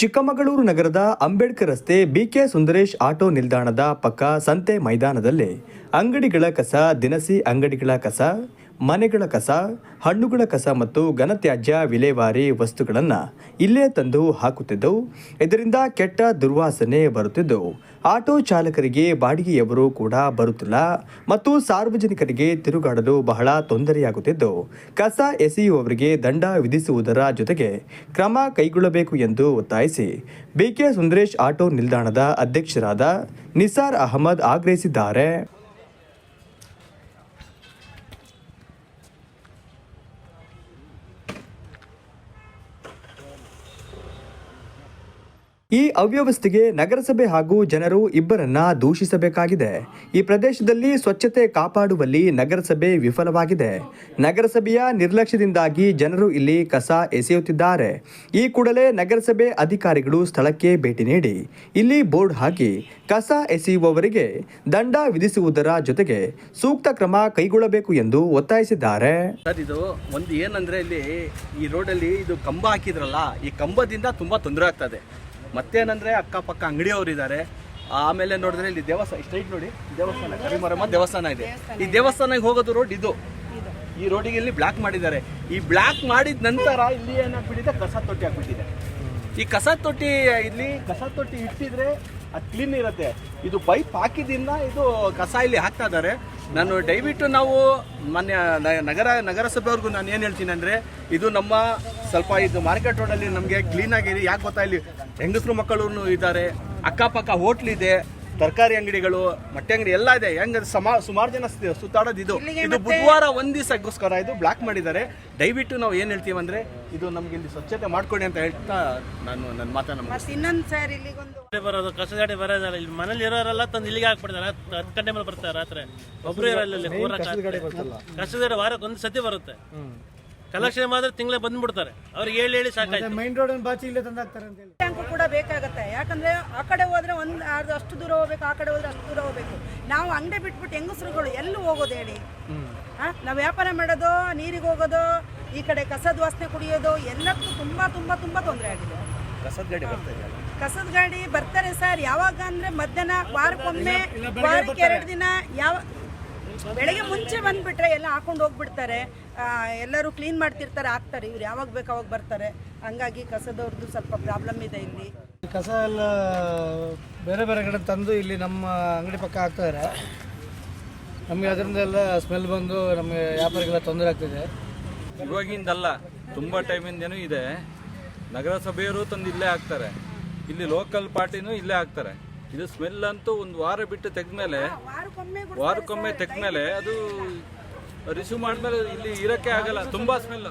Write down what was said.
ಚಿಕ್ಕಮಗಳೂರು ನಗರದ ಅಂಬೇಡ್ಕರ್ ರಸ್ತೆ BK Sundaresh auto ನಿಲ್ದಾಣದ ಪಕ್ಕ ಸಂತೆ ಮೈದಾನದಲ್ಲಿ ಅಂಗಡಿಗಳ ಕಸ, ದಿನಸಿ ಅಂಗಡಿಗಳ ಕಸ, ಮನೆಗಳ ಕಸ, ಹಣ್ಣುಗಳ ಕಸ ಮತ್ತು ಘನತ್ಯಾಜ್ಯ ವಿಲೇವಾರಿ ವಸ್ತುಗಳನ್ನು ಇಲ್ಲೇ ತಂದು ಹಾಕುತ್ತಿದ್ದವು. ಇದರಿಂದ ಕೆಟ್ಟ ದುರ್ವಾಸನೆ ಬರುತ್ತಿದ್ದು ಆಟೋ ಚಾಲಕರಿಗೆ ಬಾಡಿಗೆಯವರು ಕೂಡ ಬರುತ್ತಿಲ್ಲ ಮತ್ತು ಸಾರ್ವಜನಿಕರಿಗೆ ತಿರುಗಾಡಲು ಬಹಳ ತೊಂದರೆಯಾಗುತ್ತಿದ್ದು ಕಸ ಎಸೆಯುವವರಿಗೆ ದಂಡ ವಿಧಿಸುವುದರ ಜೊತೆಗೆ ಕ್ರಮ ಕೈಗೊಳ್ಳಬೇಕು ಎಂದು ಒತ್ತಾಯಿಸಿ ಬಿಕೆ ಸುಂದರೇಶ್ ಆಟೋ ನಿಲ್ದಾಣದ ಅಧ್ಯಕ್ಷರಾದ ನಿಸಾರ್ ಅಹಮದ್ ಆಗ್ರಹಿಸಿದ್ದಾರೆ. ಈ ಅವ್ಯವಸ್ಥೆಗೆ ನಗರಸಭೆ ಹಾಗೂ ಜನರು ಇಬ್ಬರನ್ನ ದೂಷಿಸಬೇಕಾಗಿದೆ. ಈ ಪ್ರದೇಶದಲ್ಲಿ ಸ್ವಚ್ಛತೆ ಕಾಪಾಡುವಲ್ಲಿ ನಗರಸಭೆ ವಿಫಲವಾಗಿದೆ. ನಗರಸಭೆಯ ನಿರ್ಲಕ್ಷ್ಯದಿಂದಾಗಿ ಜನರು ಇಲ್ಲಿ ಕಸ ಎಸೆಯುತ್ತಿದ್ದಾರೆ. ಈ ಕೂಡಲೇ ನಗರಸಭೆ ಅಧಿಕಾರಿಗಳು ಸ್ಥಳಕ್ಕೆ ಭೇಟಿ ನೀಡಿ ಇಲ್ಲಿ ಬೋರ್ಡ್ ಹಾಕಿ ಕಸ ಎಸೆಯುವವರಿಗೆ ದಂಡ ವಿಧಿಸುವುದರ ಜೊತೆಗೆ ಸೂಕ್ತ ಕ್ರಮ ಕೈಗೊಳ್ಳಬೇಕು ಎಂದು ಒತ್ತಾಯಿಸಿದ್ದಾರೆ. ಸರ್, ಇದು ಒಂದು ಏನಂದ್ರೆ ಇಲ್ಲಿ ಈ ರೋಡಲ್ಲಿ ಇದು ಕಂಬ ಹಾಕಿದ್ರಲ್ಲ, ಈ ಕಂಬದಿಂದ ತುಂಬಾ ತೊಂದರೆ ಆಗ್ತದೆ. ಮತ್ತೇನಂದ್ರೆ ಅಕ್ಕಪಕ್ಕ ಅಂಗಡಿಯವರು ಇದ್ದಾರೆ. ಆಮೇಲೆ ನೋಡಿದ್ರೆ ಇಲ್ಲಿ ದೇವಸ್ಥಾನ ಸ್ಟ್ರೈಟ್ ನೋಡಿ, ದೇವಸ್ಥಾನ ಕರಿಮರಮ್ಮ ದೇವಸ್ಥಾನ ಇದೆ. ಈ ದೇವಸ್ಥಾನಕ್ಕೆ ಹೋಗೋದು ರೋಡ್ ಇದು. ಈ ರೋಡಿಗೆ ಇಲ್ಲಿ ಬ್ಲಾಕ್ ಮಾಡಿದ್ದಾರೆ. ಈ ಬ್ಲಾಕ್ ಮಾಡಿದ ನಂತರ ಇಲ್ಲಿ ಏನಾಗ್ಬಿಟ್ಟಿದೆ, ಕಸ ತೊಟ್ಟಿ ಆಗ್ಬಿಟ್ಟಿದೆ. ಈ ಕಸ ತೊಟ್ಟಿ ಇಲ್ಲಿ ಕಸ ತೊಟ್ಟಿ ಇಟ್ಟಿದ್ರೆ ಅದು ಕ್ಲೀನ್ ಇರುತ್ತೆ. ಇದು ಪೈಪ್ ಹಾಕಿದಿಂದ ಇದು ಕಸ ಇಲ್ಲಿ ಹಾಕ್ತಾ ಇದ್ದಾರೆ. ನಾನು ದಯವಿಟ್ಟು ನಾವು ಮಾನ್ಯ ನಗರಸಭೆಯವ್ರಿಗೂ ನಾನು ಏನು ಹೇಳ್ತೀನಿ ಅಂದರೆ, ಇದು ನಮ್ಮ ಸ್ವಲ್ಪ ಇದು ಮಾರ್ಕೆಟ್ ರೋಡಲ್ಲಿ ನಮಗೆ ಕ್ಲೀನಾಗಿದೆ. ಯಾಕೆ ಗೊತ್ತಾ, ಇಲ್ಲಿ ಹೆಂಗಸರು ಮಕ್ಕಳು ಇದ್ದಾರೆ, ಅಕ್ಕಪಕ್ಕ ಹೋಟ್ಲಿದೆ, ತರಕಾರಿ ಅಂಗಡಿಗಳು, ಮೊಟ್ಟೆ ಅಂಗಡಿ ಎಲ್ಲ ಇದೆ. ಹೆಂಗ ಸುಮಾರು ಜನ ಸುತ್ತಾಡೋದು ಇದು ಬುಧವಾರ ಒಂದ್ ದಿವಸಕ್ಕೋಸ್ಕರ ಇದು ಬ್ಲಾಕ್ ಮಾಡಿದ್ದಾರೆ. ದಯವಿಟ್ಟು ನಾವು ಏನ್ ಹೇಳ್ತೀವಿ ಅಂದ್ರೆ, ಇದು ನಮ್ಗೆ ಇಲ್ಲಿ ಸ್ವಚ್ಛತೆ ಮಾಡ್ಕೊಡಿ ಅಂತ ಹೇಳ್ತಾ ನಾನು ನನ್ನ ಮಾತನ್ನ ಇನ್ನೊಂದು ಸರ್ ಇಲ್ಲಿಗೊಂದು ಬರೋದು ಕಸ ಗಾಡಿ ಬರೋದಲ್ಲ. ಇಲ್ಲಿ ಮನೇಲಿ ಇರೋರೆಲ್ಲ ತಂದು ಇಲ್ಲಿಗೆ ಹಾಕ್ಬಿಡ್ತಾರೆ. 10 ಗಂಟೆ ಮೇಲೆ ಬರ್ತಾರೆ ರಾತ್ರಿ. ಒಬ್ರು ಇರಲ್ಲ. ಕಸದ ಗಾಡಿ ವಾರಕ್ಕೆ ಒಂದು ಸತಿ ಬರುತ್ತೆ. ಕಲೆಕ್ಷನ್ ಮಾತ್ರ ತಿಂಗಳೇ ಬಂದ್ಬಿಡ್ತಾರೆ. ಅವ್ರಿಗೆ ಹೇಳಿ ಸಾಕಾಯ್ತು. ಮೈನ್ ರೋಡ್ ಬಾಚಿ ಇಲ್ಲೇ ತಂದಾಕ್ತಾರೆ ಅಂತ ಹೇಳಿ ಟ್ಯಾಂಕು ಕೂಡ ಬೇಕಾಗುತ್ತೆ. ಯಾಕಂದ್ರೆ ಆ ಕಡೆ ಹೋದ್ರೆ ಅಷ್ಟು ದೂರ ಹೋಗ್ಬೇಕು, ಆ ಕಡೆ ಹೋದ್ರೆ ಅಷ್ಟು ದೂರ ಹೋಗ್ಬೇಕು. ನಾವು ಅಂಗಡಿ ಬಿಟ್ಬಿಟ್ಟು ಹೆಂಗಸರುಗಳು ಎಲ್ಲಿ ಹೋಗೋದು ಹೇಳಿ? ನಾವು ವ್ಯಾಪಾರ ಮಾಡೋದು, ನೀರಿಗೆ ಹೋಗೋದು, ಈ ಕಡೆ ಕಸದ ವಾಸನೆ ಕುಡಿಯೋದು, ಎಲ್ಲಕ್ಕೂ ತುಂಬಾ ತುಂಬಾ ತುಂಬಾ ತೊಂದರೆ ಆಗಿದೆ. ಕಸದ ಗಾಡಿ ಬರ್ತಾರೆ ಸರ್. ಯಾವಾಗ ಅಂದ್ರೆ ಮಧ್ಯಾಹ್ನ, ವಾರಕ್ಕೊಮ್ಮೆ, ವಾರಕ್ಕೆ 2 ದಿನ. ಬೆಳಗ್ಗೆ ಮುಂಚೆ ಬಂದ್ಬಿಟ್ರೆ ಎಲ್ಲ ಹಾಕೊಂಡು ಹೋಗ್ಬಿಡ್ತಾರೆ. ಎಲ್ಲರೂ ಕ್ಲೀನ್ ಮಾಡ್ತಿರ್ತಾರೆ, ಹಾಕ್ತಾರೆ. ಇವ್ರು ಯಾವಾಗ ಬೇಕು ಅವಾಗ ಬರ್ತಾರೆ. ಹಂಗಾಗಿ ಕಸದವ್ರದ್ದು ಸ್ವಲ್ಪ ಪ್ರಾಬ್ಲಮ್ ಇದೆ ಇಲ್ಲಿ. ಕಸ ಎಲ್ಲ ಬೇರೆ ಬೇರೆ ಕಡೆ ತಂದು ಇಲ್ಲಿ ನಮ್ಮ ಅಂಗಡಿ ಪಕ್ಕ ಹಾಕ್ತಾರೆ. ನಮಗೆ ಅದರಿಂದ ಎಲ್ಲ ಸ್ಮೆಲ್ ಬಂದು ನಮಗೆ ವ್ಯಾಪಾರಿಗೆಲ್ಲ ತೊಂದರೆ ಆಗ್ತಿದೆ. ಇವಾಗಿಂದಲ್ಲ, ತುಂಬ ಟೈಮಿಂದೇನೂ ಇದೆ. ನಗರಸಭೆಯವರು ತಂದು ಇಲ್ಲೇ ಹಾಕ್ತಾರೆ. ಇಲ್ಲಿ ಲೋಕಲ್ ಪಾರ್ಟಿನೂ ಇಲ್ಲೇ ಹಾಕ್ತಾರೆ. ಇದು ಸ್ಮೆಲ್ ಅಂತೂ ಒಂದು ವಾರ ಬಿಟ್ಟು ತೆಗೆದ್ಮೇಲೆ, ವಾರಕ್ಕೊಮ್ಮೆ ತೆಗೆದ್ಮೇಲೆ ಅದು ರಿಸೀವ್ ಮಾಡಿದ್ಮೇಲೆ ಇಲ್ಲಿ ಇರೋಕ್ಕೆ ಆಗಲ್ಲ. ತುಂಬ ಸ್ಮೆಲ್.